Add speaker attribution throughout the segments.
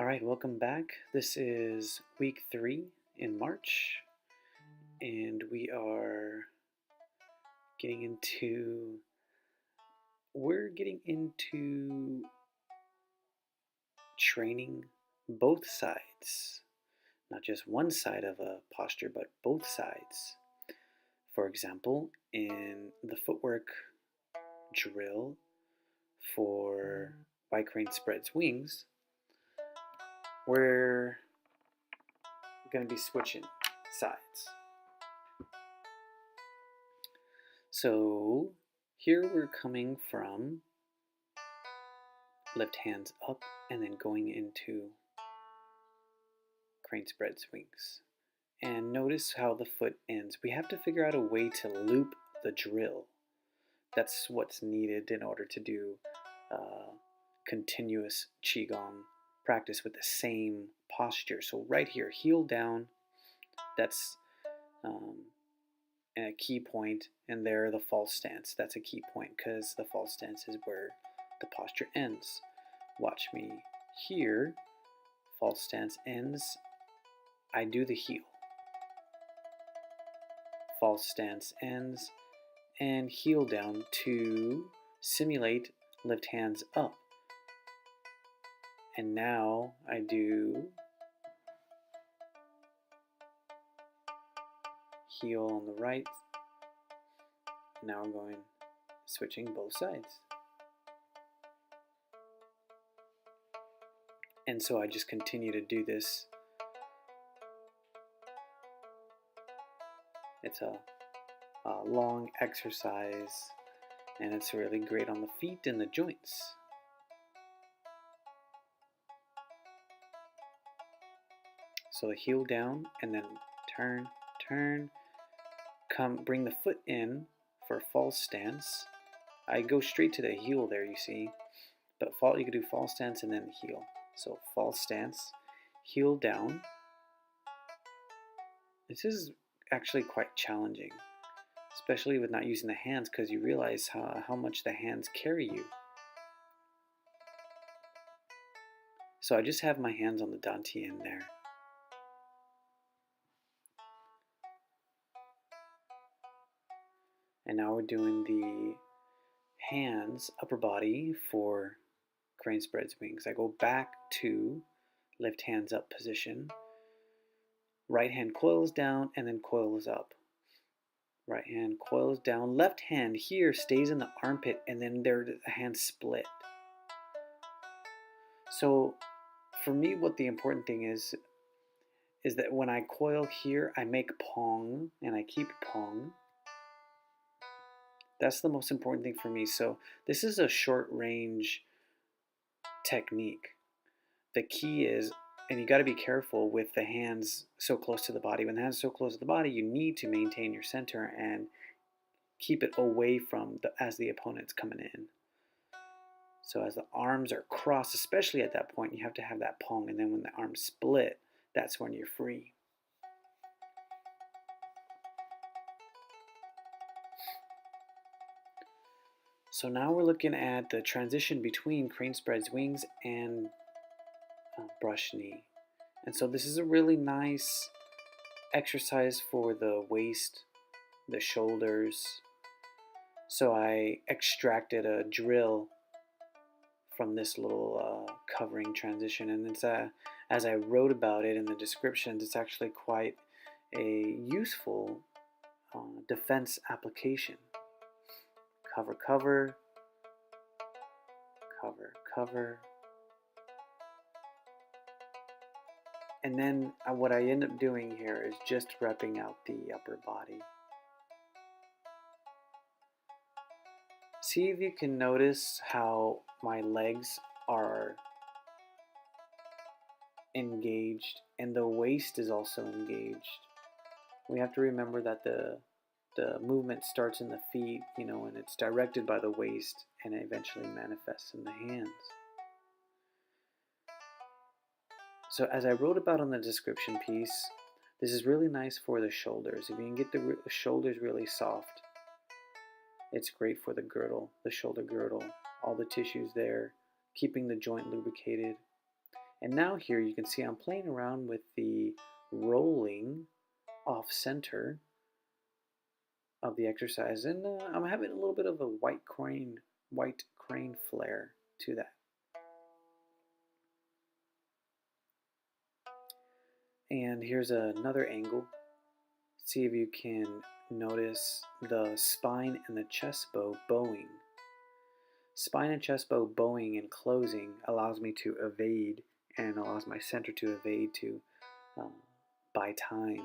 Speaker 1: All right, welcome back. This is week 3 in March, and getting into we're getting into training both sides, not just one side of a posture, but both sides. For example, in the footwork drill for why crane spreads wings, we're going to be switching sides. So here we're coming from left hands up and then going into crane spreads wings. And notice how the foot ends. We have to figure out a way to loop the drill. That's what's needed in order to do continuous Qigong practice with the same posture. So right here, heel down, that's a key point, and there the false stance. That's a key point because the false stance is where the posture ends. Watch me here. False stance ends. I do the heel. False stance ends, and heel down to simulate lift hands up. And now I do heel on the right. Now I'm going switching both sides. And so I just continue to do this. It's a long exercise, and it's really great on the feet and the joints. So the heel down, and then turn, turn, bring the foot in for false stance. I go straight to the heel there, you see, but you could do false stance and then heel. So false stance, heel down. This is actually quite challenging, especially with not using the hands, because you realize how much the hands carry you. So I just have my hands on the dantian there. And now we're doing the hands, upper body for crane spreads wings. I go back to lift hands up position. Right hand coils down and then coils up. Right hand coils down. Left hand here stays in the armpit, and then the hands split. So for me, what the important thing is that when I coil here, I make pong and I keep pong. That's the most important thing for me. So this is a short range technique. The key is, and you got to be careful with the hands so close to the body. When the hands are so close to the body, you need to maintain your center and keep it away from as the opponent's coming in. So as the arms are crossed, especially at that point, you have to have that pong. And then when the arms split, that's when you're free. So now we're looking at the transition between crane spreads wings and brush knee. And so this is a really nice exercise for the waist, the shoulders. So I extracted a drill from this little covering transition, and it's as I wrote about it in the descriptions, it's actually quite a useful defense application. Cover, cover, cover, cover. And then what I end up doing here is just repping out the upper body. See if you can notice how my legs are engaged and the waist is also engaged. We have to remember that the movement starts in the feet, and it's directed by the waist and it eventually manifests in the hands. So as I wrote about on the description piece, this is really nice for the shoulders. If you can get the shoulders really soft, it's great for the girdle, the shoulder girdle, all the tissues there, keeping the joint lubricated. And now here you can see I'm playing around with the rolling off center of the exercise, and I'm having a little bit of a white crane flare to that. And here's another angle. See if you can notice the spine and the chest bow bowing. Spine and chest bow bowing and closing allows me to evade and allows my center to evade to buy time.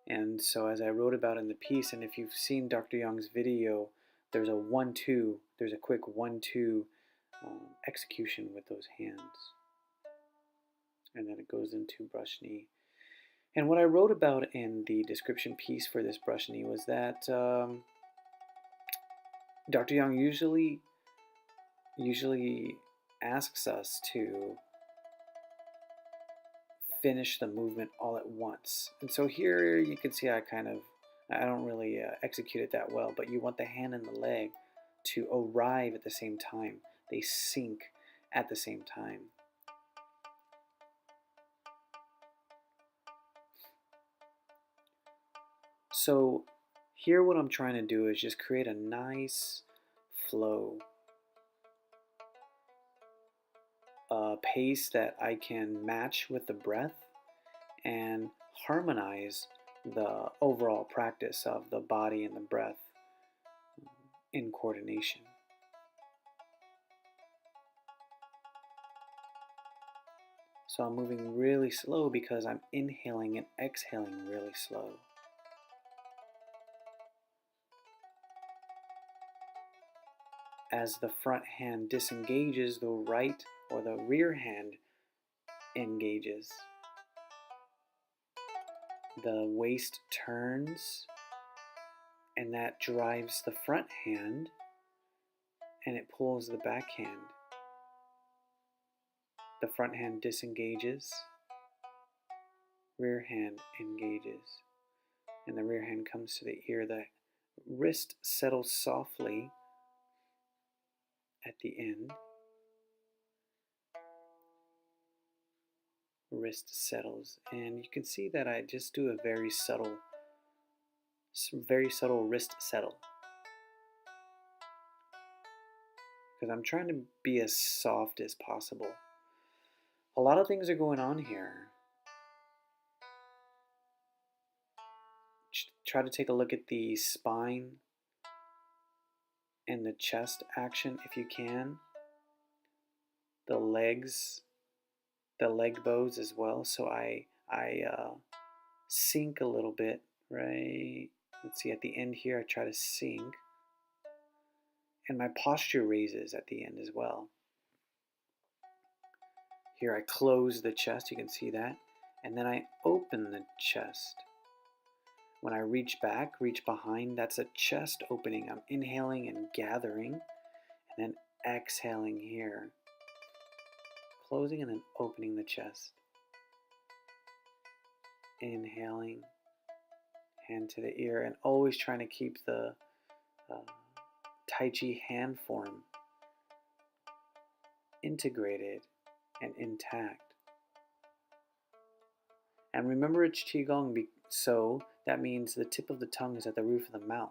Speaker 1: And so as I wrote about in the piece, and if you've seen Dr. Young's video, there's a 1-2, there's a quick 1-2 execution with those hands. And then it goes into brush knee. And what I wrote about in the description piece for this brush knee was that Dr. Young usually asks us to finish the movement all at once. And so here you can see I don't really execute it that well, but you want the hand and the leg to arrive at the same time. They sync at the same time. So here what I'm trying to do is just create a nice flow, a pace that I can match with the breath and harmonize the overall practice of the body and the breath in coordination. So I'm moving really slow because I'm inhaling and exhaling really slow. As the front hand disengages, the right or the rear hand engages. The waist turns, and that drives the front hand, and it pulls the back hand. The front hand disengages, rear hand engages, and the rear hand comes to the ear. The wrist settles softly at the end. Wrist settles, and you can see that I just do a very subtle wrist settle, because I'm trying to be as soft as possible. A lot of things are going on here. Try to take a look at the spine and the chest action if you can. The legs, the leg bows as well. So I sink a little bit, right? Let's see, at the end here I try to sink. And my posture raises at the end as well. Here I close the chest, you can see that. And then I open the chest. When I reach back, reach behind, that's a chest opening. I'm inhaling and gathering, and then exhaling here. Closing and then opening the chest. Inhaling, hand to the ear, and always trying to keep the Tai Chi hand form integrated and intact. And remember, it's Qigong, so that means the tip of the tongue is at the roof of the mouth.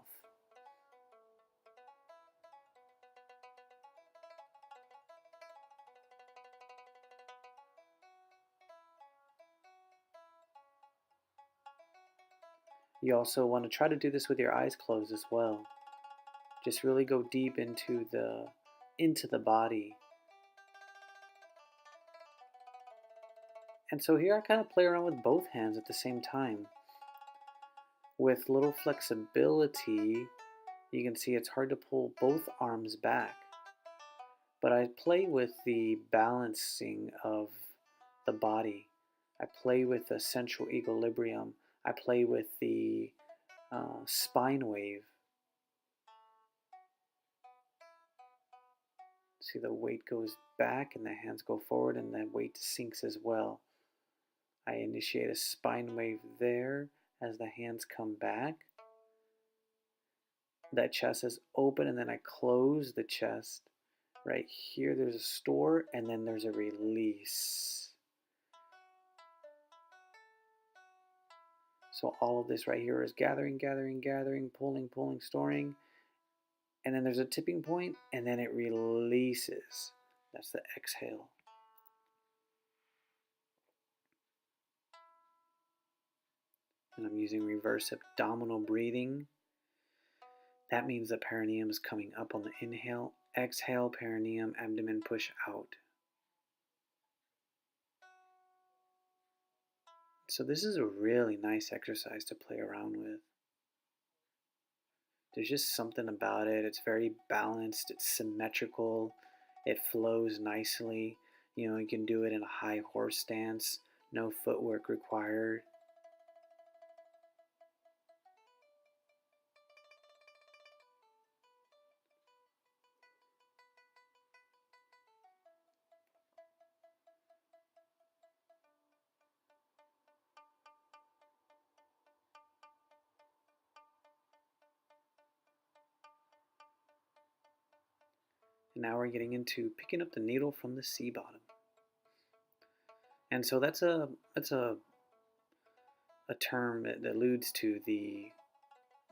Speaker 1: You also want to try to do this with your eyes closed as well. Just really go deep into the body. And so here I kind of play around with both hands at the same time. With little flexibility, you can see it's hard to pull both arms back. But I play with the balancing of the body. I play with the central equilibrium. I play with the spine wave. See, the weight goes back and the hands go forward, and the weight sinks as well. I initiate a spine wave there as the hands come back. that chest is open, and then I close the chest. Right here, there's a store, and then there's a release. So all of this right here is gathering, gathering, gathering, pulling, pulling, storing. And then there's a tipping point, and then it releases. That's the exhale. And I'm using reverse abdominal breathing. That means the perineum is coming up on the inhale. Exhale, perineum, abdomen push out. So this is a really nice exercise to play around with. There's just something about it. It's very balanced, it's symmetrical, it flows nicely. You know, you can do it in a high horse stance, no footwork required. And now we're getting into picking up the needle from the sea bottom. And so that's a term that alludes to the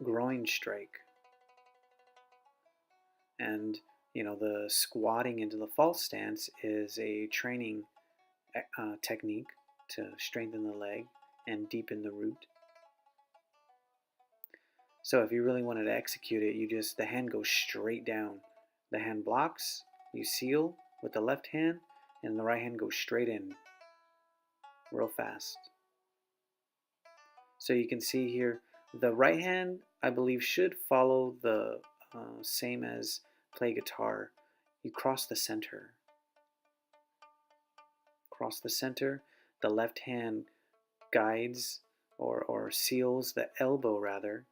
Speaker 1: groin strike. And you know, the squatting into the false stance is a training technique to strengthen the leg and deepen the root. So if you really wanted to execute it, the hand goes straight down. The hand blocks, you seal with the left hand, and the right hand goes straight in real fast. So you can see here, the right hand, I believe, should follow the same as play guitar. You cross the center. Cross the center. The left hand guides or seals the elbow rather.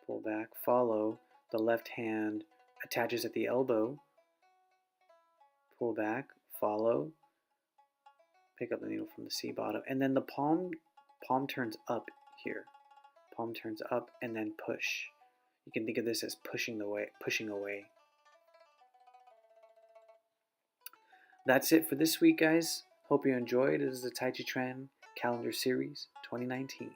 Speaker 1: Pull back, follow. The left hand attaches at the elbow. Pull back, follow. Pick up the needle from the sea bottom. And then the palm turns up here. Palm turns up and then push. You can think of this as pushing away. That's it for this week, guys. Hope you enjoyed. This is the Taijiquan calendar series 2019.